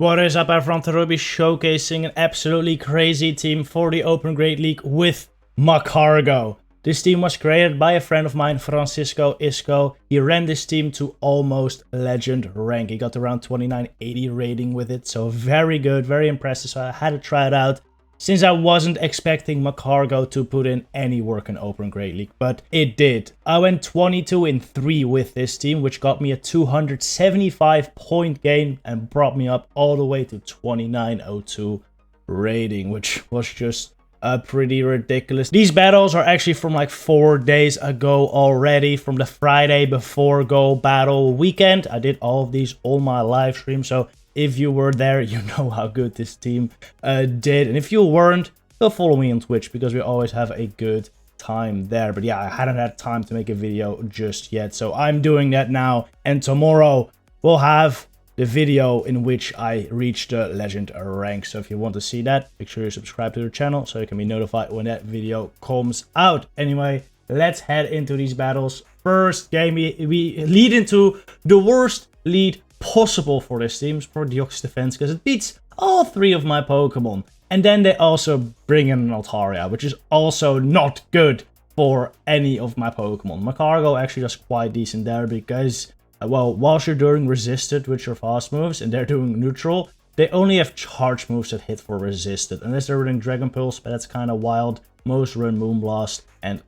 What is up, everyone? Today we'll be showcasing an absolutely crazy team for the Open Great League with Magcargo. This team was created by a friend of mine, Francisco Isco. He ran this team to almost legend rank. He got around 2980 rating with it, so very good, very impressive. So I had to try it out, since I wasn't expecting Magcargo to put in any work in Open Great League, but it did. I went 22-3 with this team, which got me a 275 point gain and brought me up all the way to 2902 rating, which was just pretty ridiculous. These battles are actually from like 4 days ago already, from the Friday before Go battle weekend. I did all of these on my live stream, so if you were there, you know how good this team did. And if you weren't, go follow me on Twitch, because we always have a good time there. But yeah, I hadn't had time to make a video just yet, so I'm doing that now. And tomorrow we'll have the video in which I reach the legend rank. So if you want to see that, make sure you subscribe to the channel so you can be notified when that video comes out. Anyway, let's head into these battles. First game, we lead into the worst lead possible for this team, for Deoxys defense, because it beats all 3 of my Pokemon. And then they also bring in an Altaria, which is also not good for any of my Pokemon. Magcargo actually does quite decent there, because well, whilst you're doing resisted with your fast moves and they're doing neutral, they only have charge moves that hit for resisted, unless they're running Dragon Pulse, but that's kind of wild. Most run Moonblast and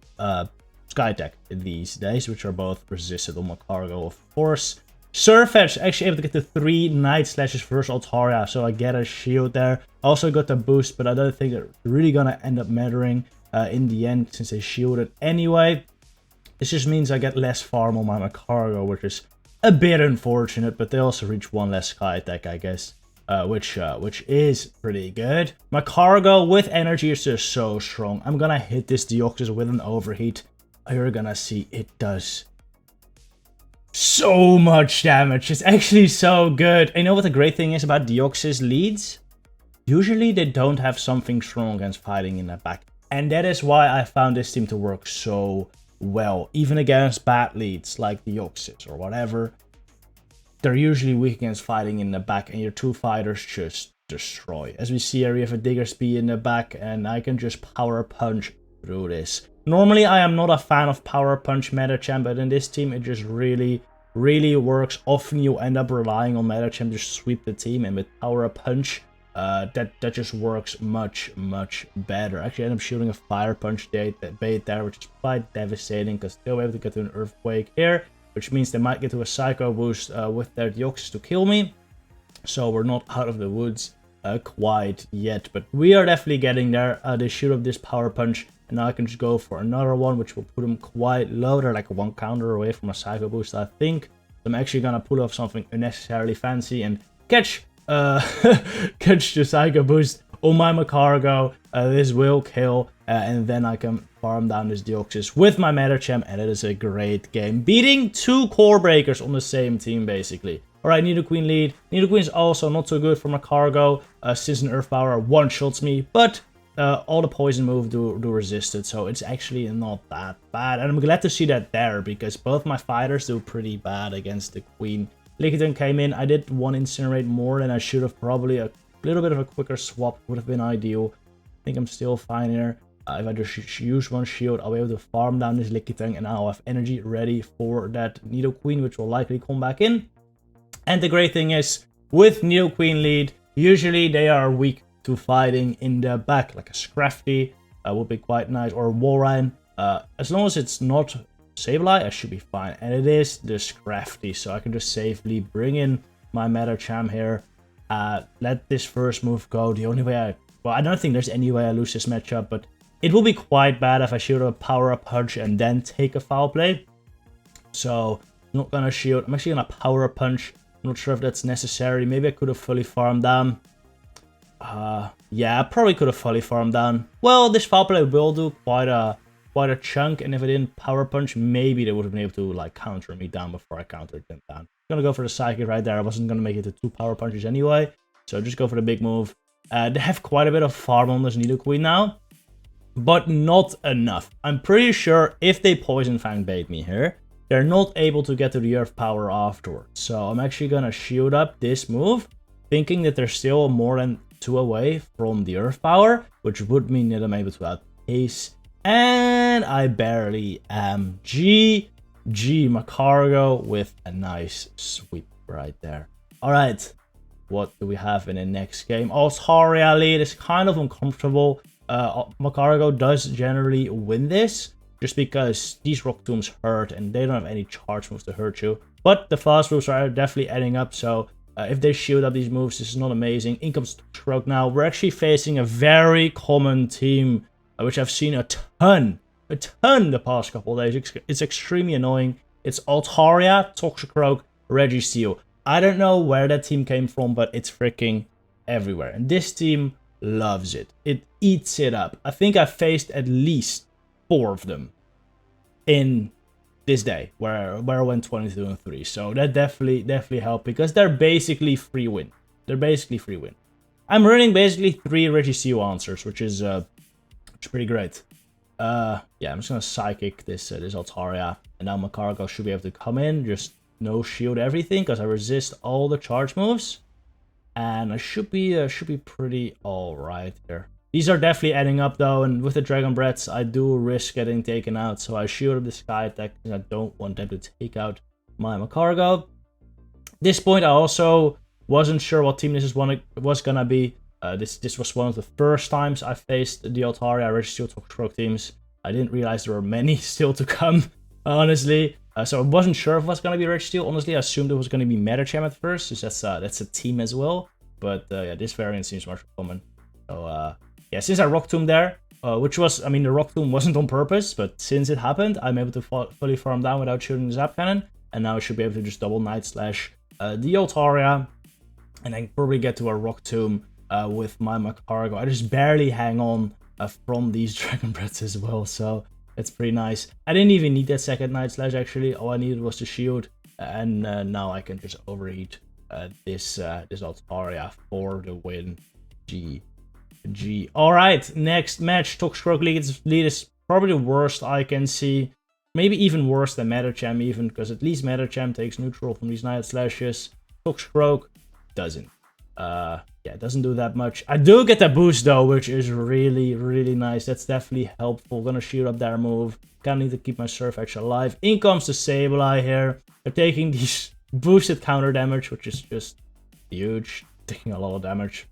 Sky Attack these days, which are both resisted on Magcargo, of course. Surfetch actually able to get the 3 Night Slashes versus Altaria, so I get a shield there. Also got the boost, but I don't think they're really gonna end up mattering in the end, since they shielded anyway. This just means I get less farm on my Magcargo, which is a bit unfortunate, but they also reach 1 less Sky Attack, I guess, which is pretty good. Magcargo with energy is just so strong. I'm gonna hit this Deoxys with an overheat. You're gonna see it does so much damage. It's actually so good. And you know what the great thing is about Deoxys leads? Usually they don't have something strong against fighting in the back. And that is why I found this team to work so well. Even against bad leads like Deoxys or whatever, they're usually weak against fighting in the back, and your 2 fighters just destroy. As we see here, we have a Digger's Bee in the back, and I can just power punch through this. Normally, I am not a fan of Power Punch Metachamp, but in this team, it just really works. Often you end up relying on Metachamp to sweep the team, and with Power Punch, that just works much better. Actually, I end up shooting a Fire Punch bait there, which is quite devastating, because they'll be able to get to an Earthquake here, which means they might get to a Psycho Boost with their Deoxys to kill me. So we're not out of the woods quite yet, but we are definitely getting there. They shoot up this Power Punch, and now I can just go for another one, which will put them quite low. They're like 1 counter away from a Psycho Boost, I think. So I'm actually gonna pull off something unnecessarily fancy and catch catch the Psycho Boost on my Magcargo. This will kill, and then I can farm down this Deoxys with my Metachamp, and it is a great game. Beating 2 Corebreakers on the same team, basically. Alright, Nidoqueen lead. Nidoqueen is also not so good for Magcargo, since an Earth Power one-shots me, but all the poison moves do resist it, so it's actually not that bad. And I'm glad to see that there, because both my fighters do pretty bad against the Queen. Lickitung came in. I did 1 Incinerate more than I should have. Probably a little bit of a quicker swap would have been ideal. I think I'm still fine here. If I just use 1 shield, I'll be able to farm down this Lickitung, and I'll have energy ready for that Nidoqueen, which will likely come back in. And the great thing is, with Nidoqueen lead, usually they are weak to fighting in the back, like a Scrafty would be quite nice, or Walrein. As long as it's not Sableye, I should be fine. And it is the Scrafty, so I can just safely bring in my Metachamp here. Let this first move go. The only way well, I don't think there's any way I lose this matchup, but it will be quite bad if I shoot a Power Up Punch and then take a Foul Play. So, I'm not gonna shield. I'm actually gonna Power Up Punch. I'm not sure if that's necessary. Maybe I could have fully farmed down. Yeah, I probably could have fully farmed down. Well, this Foul Play will do quite a chunk, and if I didn't Power Punch, maybe they would have been able to like counter me down before I countered them down. I'm gonna go for the Psychic right there. I wasn't gonna make it to 2 Power Punches anyway, so just go for the big move. They have quite a bit of farm on this Nidoqueen now, but not enough. I'm pretty sure if they Poison Fang bait me here, they're not able to get to the Earth Power afterwards. So I'm actually gonna shield up this move, thinking that they're still more than 2 away from the Earth Power, which would mean that I'm able to outpace. And I barely am. GG Magcargo with a nice sweep right there. Alright, what do we have in the next game? Altaria lead is kind of uncomfortable. Magcargo does generally win this, just because these Rock Tombs hurt and they don't have any charge moves to hurt you. But the fast moves are definitely adding up, so if they shield up these moves, this is not amazing. In comes Toxicroak now. We're actually facing a very common team, which I've seen a ton the past couple of days. It's extremely annoying. It's Altaria, Toxicroak, Registeel. I don't know where that team came from, but it's freaking everywhere. And this team loves it. It eats it up. I think I faced at least 4 of them in this day where I went 22-3. So that definitely helped, because they're basically free win. I'm running basically 3 Registeel answers, which is pretty great. Yeah, I'm just gonna Psychic this Altaria, and now Magcargo should be able to come in, just no shield everything, because I resist all the charge moves, and I should be pretty alright here. These are definitely adding up though, and with the Dragon Breaths, I do risk getting taken out, so I shield up the Sky Attack because I don't want them to take out my Magcargo. At this point, I also wasn't sure what team this was gonna be. This was one of the first times I faced the Altaria Registeel Toxicroak teams. I didn't realize there were many still to come, honestly. So I wasn't sure if it was gonna be Registeel. Honestly, I assumed it was gonna be Metacham at first, because that's a team as well. But yeah, this variant seems much common. So yeah, since I Rock Tomb there, which was, I mean, the Rock Tomb wasn't on purpose, but since it happened, I'm able to fully farm down without shooting the Zap Cannon, and now I should be able to just double Night Slash the Altaria, and then probably get to a Rock Tomb with my Magcargo. I just barely hang on from these Dragon Breaths as well, so it's pretty nice. I didn't even need that second Night Slash, actually. All I needed was the shield, and now I can just overheat this Altaria for the win. G. Alright, next match. Toxicroak lead is probably the worst I can see. Maybe even worse than Metacham, even, because at least Metacham takes neutral from these Night Slashes. Toxicroak doesn't. Yeah, it doesn't do that much. I do get the boost though, which is really nice. That's definitely helpful. Gonna shield up their move. Kinda need to keep my Surf Edge alive. In comes the Sableye here. They're taking these boosted counter damage, which is just huge. Taking a lot of damage.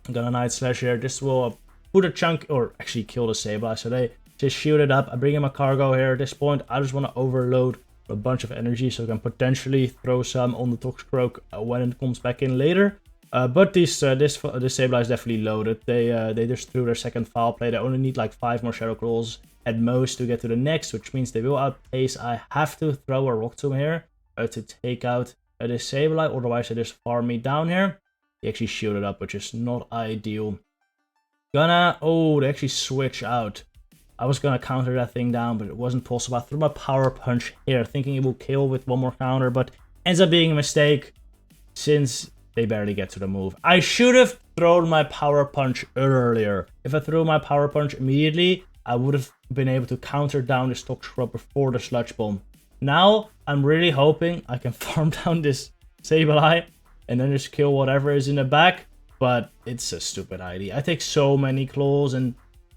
I'm gonna Night Slash here. This will put a chunk, or actually kill the Sableye. So they just shield it up. I bring in Magcargo here. At this point, I just want to overload a bunch of energy so I can potentially throw some on the Toxicroak when it comes back in later. But this Sableye is definitely loaded. They just threw their second foul play. They only need like 5 more Shadow Claws at most to get to the next, which means they will outpace. I have to throw a Rock Tomb here to take out this Sableye, otherwise they just farm me down here. He actually shielded up, which is not ideal. Oh, they actually switch out. I was gonna counter that thing down, but it wasn't possible. I threw my Power Punch here, thinking it will kill with 1 more counter, but ends up being a mistake since they barely get to the move. I should have thrown my Power Punch earlier. If I threw my Power Punch immediately, I would have been able to counter down this Toxicroak before the Sludge Bomb. Now, I'm really hoping I can farm down this Sableye and then just kill whatever is in the back, but it's a stupid idea. I take so many claws, and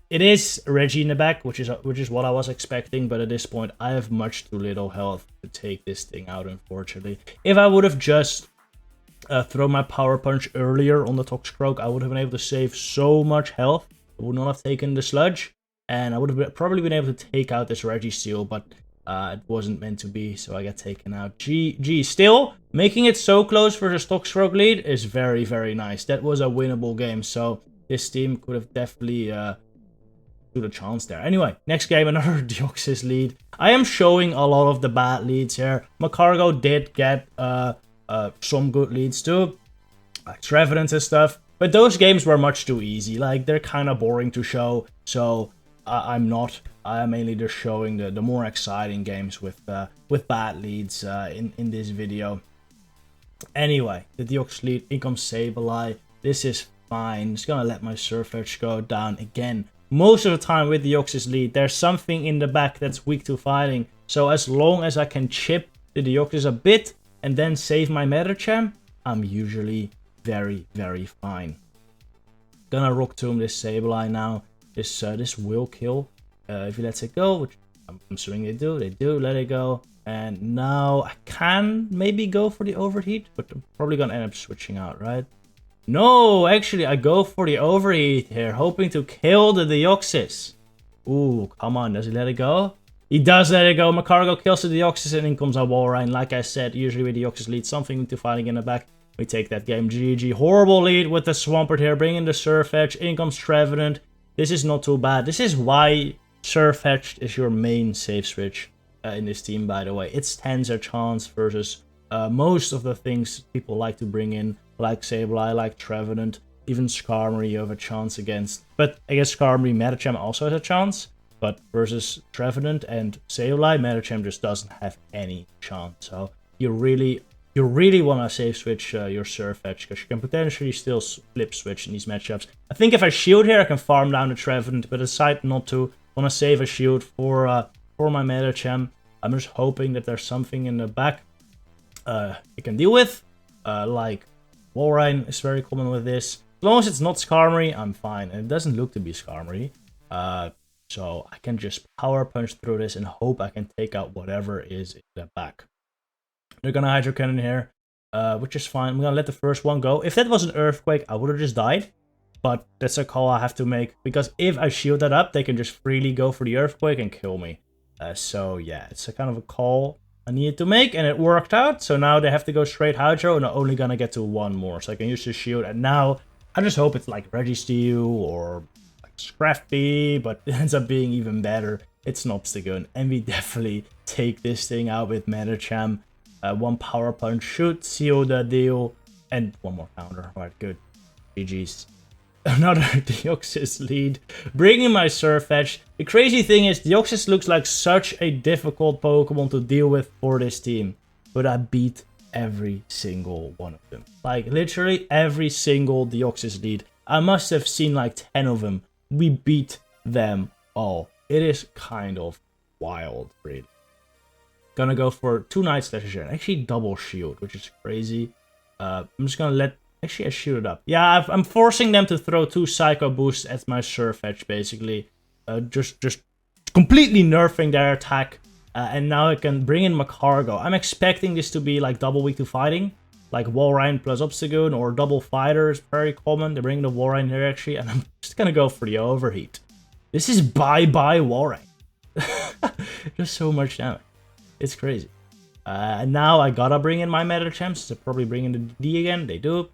it is Reggie in the back, which is what I was expecting, but at this point, I have much too little health to take this thing out, unfortunately. If I would have just thrown my Power Punch earlier on the Toxicroak, I would have been able to save so much health. I would not have taken the Sludge, and I would have probably been able to take out this Registeel, but it wasn't meant to be, so I got taken out. GG. Still, making it so close for the Toxicroak lead is very nice. That was a winnable game, so this team could have definitely stood a chance there. Anyway, next game, another Deoxys lead. I am showing a lot of the bad leads here. Magcargo did get some good leads too, like Trevenant and stuff, but those games were much too easy. Like, they're kind of boring to show, so I'm not. I am mainly just showing the more exciting games with bad leads in this video. Anyway, the Deoxys lead, in comes Sableye. This is fine. Just gonna let my Surf Edge go down again. Most of the time with the Deoxys lead, there's something in the back that's weak to fighting. So as long as I can chip the Deoxys a bit and then save my Metacham, I'm usually very, very fine. Gonna Rock Tomb this Sableye now. This will kill if he lets it go, which I'm assuming they do. They do let it go. And now I can maybe go for the Overheat, but I'm probably gonna end up switching out, right? No, actually I go for the Overheat here, hoping to kill the Deoxys. Ooh, come on, does he let it go? He does let it go. Magcargo kills the Deoxys and in comes our Walrein. Like I said, usually with Deoxys lead something to fighting in the back. We take that game. GG. Horrible lead with the Swampert here. Bringing the Surfetch. In comes Trevenant. This is not too bad. This is why Surfetch is your main save switch in this team, by the way. It's Tensor chance versus most of the things people like to bring in, like Sableye, like Trevenant, even Skarmory you have a chance against. But I guess Skarmory Medicham also has a chance. But versus Trevenant and Sableye, Medicham just doesn't have any chance. So you really want to save switch your Surfetch, because you can potentially still flip switch in these matchups. I think if I shield here, I can farm down the Trevenant, but I decide not to. Want to save a shield for my Medicham. I'm just hoping that there's something in the back you can deal with. Like Walrein is very common with this. As long as it's not Skarmory, I'm fine. And it doesn't look to be Skarmory. So I can just Power Punch through this and hope I can take out whatever is in the back. They're gonna Hydro Cannon here, which is fine. I'm gonna let the first one go. If that was an Earthquake, I would have just died. But that's a call I have to make, because if I shield that up, they can just freely go for the Earthquake and kill me. So yeah, it's a kind of a call I needed to make, and it worked out. So now they have to go straight Hydro, and I'm only gonna get to one more. So I can use the shield, and now I just hope it's like Registeel or like Scrafty, but it ends up being even better. It's Obstagoon, and we definitely take this thing out with Medicham. One Power Punch should seal the deal, and one more counter. Alright, good. GG's. Another Deoxys lead, bringing my Surfetch. The crazy thing is, Deoxys looks like such a difficult Pokemon to deal with for this team, but I beat every single one of them. Like, literally every single Deoxys lead. I must have seen like 10 of them. We beat them all. It is kind of wild, really. Gonna go for 2 Night Slashes here, actually double shield, which is crazy. I'm just gonna let... Actually, I shoot it up. Yeah, I'm forcing them to throw 2 Psycho Boosts at my Surfetch, basically. Just completely nerfing their attack. And now I can bring in Magcargo. I'm expecting this to be like double weak to fighting. Like Walrein plus Obstagoon or double fighter is very common. They're bringing the Walrein here, actually. And I'm just gonna go for the Overheat. This is bye-bye Walrein. Just so much damage. It's crazy. And now I gotta bring in my Medichams. They're probably bringing the D again. They do.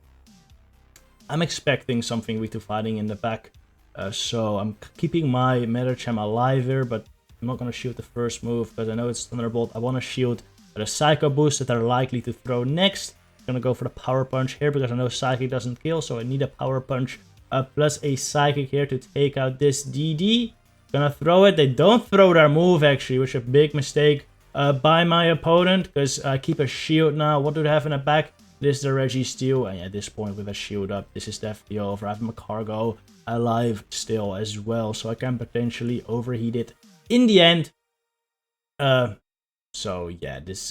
I'm expecting something weak to fighting in the back. So I'm keeping my Medicham alive here, but I'm not going to shoot the first move because I know it's Thunderbolt. I want to shield the Psycho Boost that they're likely to throw next. I'm going to go for the Power Punch here because I know Psychic doesn't kill, so I need a Power Punch plus a Psychic here to take out this DD. Gonna throw it. They don't throw their move, actually, which is a big mistake by my opponent, because I keep a shield now. What do they have in the back? This is the Registeel, and at this point with a shield up, this is definitely over. I have Magcargo alive still as well, so I can potentially overheat it in the end. So yeah, this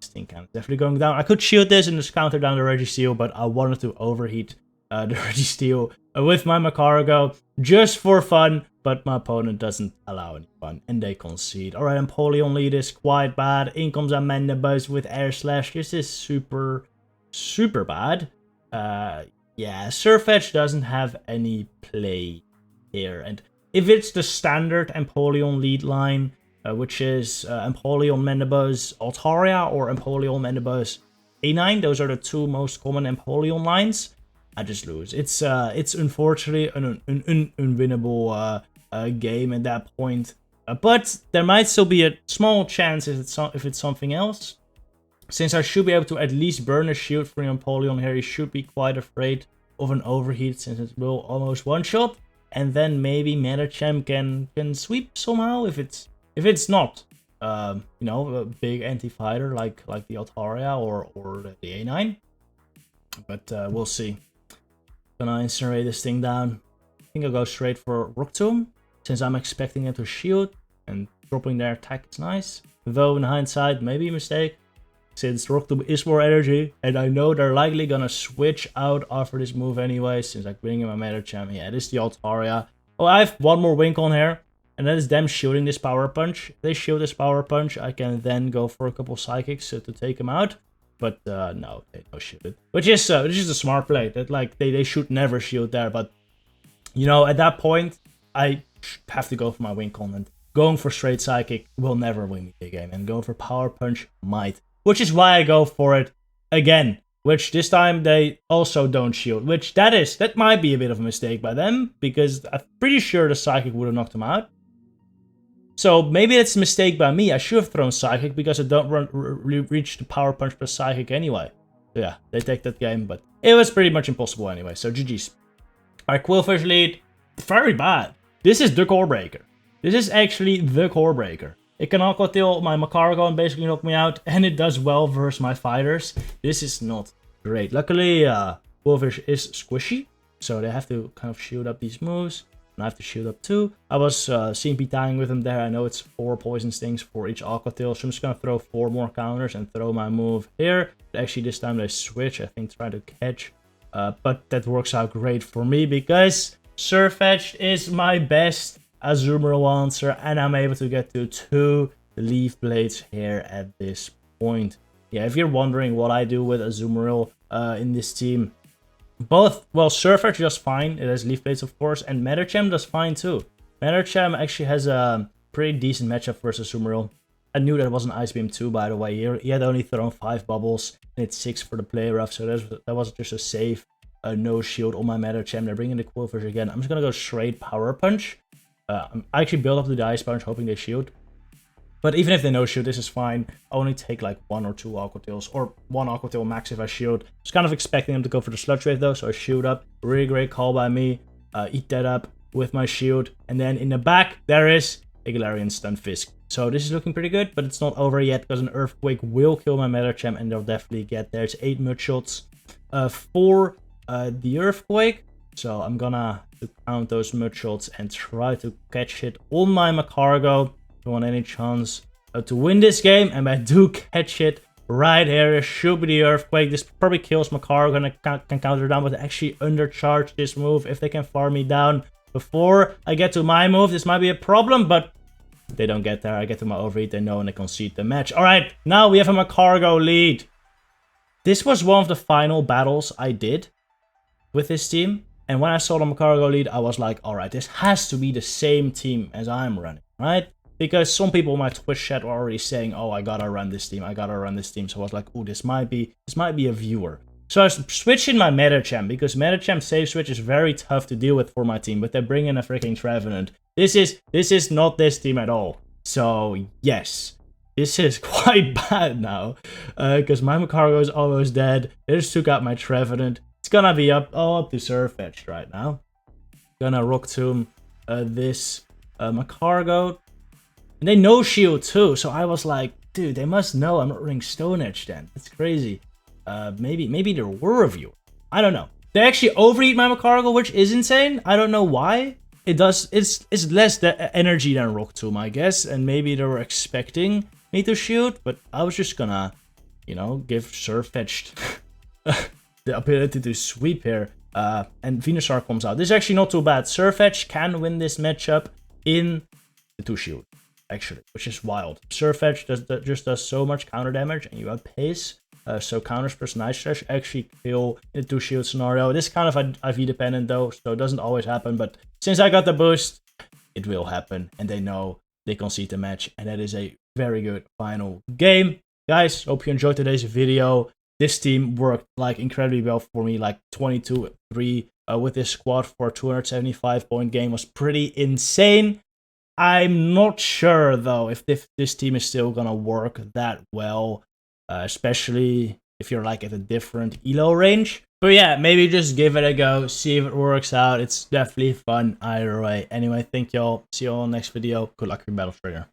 thing kind of definitely going down. I could shield this and just counter down the Registeel, but I wanted to overheat the Registeel with my Magcargo just for fun, but my opponent doesn't allow any fun, and they concede. Alright, Empoleon lead is quite bad. In comes Amandabuzz with Air Slash. This is super bad. Yeah, Surfetch doesn't have any play here, and if it's the standard Empoleon lead line, which is Empoleon, Mandibuzz, Altaria, or Empoleon, Mandibuzz, A9, those are the 2 most common Empoleon lines, I just lose. It's unfortunately an unwinnable game at that point, but there might still be a small chance if it's something else. Since I should be able to at least burn a shield for Empoleon here, he should be quite afraid of an overheat, since it will almost one-shot. And then maybe Medicham can sweep somehow if it's not you know, a big anti-fighter like the Altaria or the A9. But we'll see. Gonna incinerate this thing down. I think I'll go straight for Rock Tomb, since I'm expecting them to shield, and dropping their attack is nice. Though in hindsight, maybe a mistake. since Rock Tomb is more energy, and I know they're likely gonna switch out after this move anyway, since I bring in my Medicham. Yeah, this is the Altaria. Oh, I have one more Wink on here, and that is them shielding this Power Punch. If they shield this Power Punch, I can then go for a couple Psychics to take him out. But no, they don't shield it. Which is a smart play. That like they should never shield there, but you know, at that point, I have to go for my Wink on, and going for straight Psychic will never win me the game, and going for Power Punch might. Which is why I go for it again. Which this time they also don't shield. Which that might be a bit of a mistake by them, because I'm pretty sure the Psychic would have knocked him out. So maybe it's a mistake by me. I should have thrown Psychic because I don't reach the Power Punch plus Psychic anyway. So yeah, they take that game, but it was pretty much impossible anyway. So GG's. Alright, Qwilfish lead. Very bad. This is the Corebreaker. This is actually the Corebreaker. It can Aqua Tail my Magcargo and basically knock me out, and it does well versus my fighters. This is not great. Luckily, Qwilfish is squishy, so they have to kind of shield up these moves. And I have to shield up too. I was CMP tying with him there. I know it's 4 Poison Stings for each Aqua Tail, so I'm just gonna throw 4 more counters and throw my move here. But actually, this time they switch. I think try to catch. But that works out great for me because Surfetched is my best Azumarill answer, and I'm able to get to 2 Leaf Blades here at this point. Yeah, if you're wondering what I do with Azumarill in this team, both, well, Surfetched just fine. It has Leaf Blades, of course, and Medicham does fine too. Medicham actually has a pretty decent matchup versus Azumarill. I knew that it was an Ice Beam too, by the way. He had only thrown 5 bubbles, and it's 6 for the play rough, so that was just a safe no shield on my Medicham. They're bringing the Qwilfish again. I'm just gonna go straight Power Punch. I actually build up to the Ice Punch, hoping they shield. But even if they no shield, this is fine. I only take like 1 or 2 Aqua Tails, or 1 Aqua Tail max if I shield. Just kind of expecting them to go for the Sludge Wave though, so I shield up. Really great call by me. Eat that up with my shield. And then in the back, there is a Galarian Stunfisk. So this is looking pretty good, but it's not over yet because an Earthquake will kill my Medicham, and they'll definitely get there. It's 8 Mud Shots for the Earthquake. So I'm gonna count those Mud Shots and try to catch it on my Magcargo. Don't want any chance to win this game, and I do catch it right here. It should be the Earthquake. This probably kills Magcargo and I can counter down, but actually undercharge this move. If they can farm me down before I get to my move, this might be a problem, but they don't get there. I get to my overheat, they know, and they concede the match. Alright, now we have a Magcargo lead. This was one of the final battles I did with this team, and when I saw the Magcargo lead, I was like, alright, this has to be the same team as I'm running, right? Because some people in my Twitch chat were already saying, oh, I gotta run this team, I gotta run this team. So I was like, oh, this might be a viewer. So I switched in my Medicham, because Medicham save switch is very tough to deal with for my team, but they bring in a freaking Trevenant. This is not this team at all. So yes, this is quite bad now, because my Magcargo is almost dead. They just took out my Trevenant. It's gonna be up to Surfetched right now. Gonna Rock Tomb this Magcargo. And they no shield too, so I was like, dude, they must know I'm not running Stone Edge then. That's crazy. Maybe there were a viewer. I don't know. They actually overheat my Magcargo, which is insane. I don't know why. It's less energy than Rock Tomb, I guess, and maybe they were expecting me to shield, but I was just gonna, you know, give Surfetched the ability to sweep here. And Venusaur comes out. This is actually not too bad. Surfetched can win this matchup in the 2 shield, actually, which is wild. Surfetched just does so much counter damage, and you have pace. So counters plus Night Slash actually kill in the 2 shield scenario. This is kind of IV dependent though, so it doesn't always happen. But since I got the boost, it will happen, and they know they concede the match, and that is a very good final game. Guys, hope you enjoyed today's video. This team worked like incredibly well for me, like 22-3 with this squad for a 275-point game was pretty insane. I'm not sure though if this team is still gonna work that well, especially if you're like at a different elo range. But yeah, maybe just give it a go, see if it works out. It's definitely fun either way. Anyway, thank y'all. See y'all in the next video. Good luck with your battle trainer.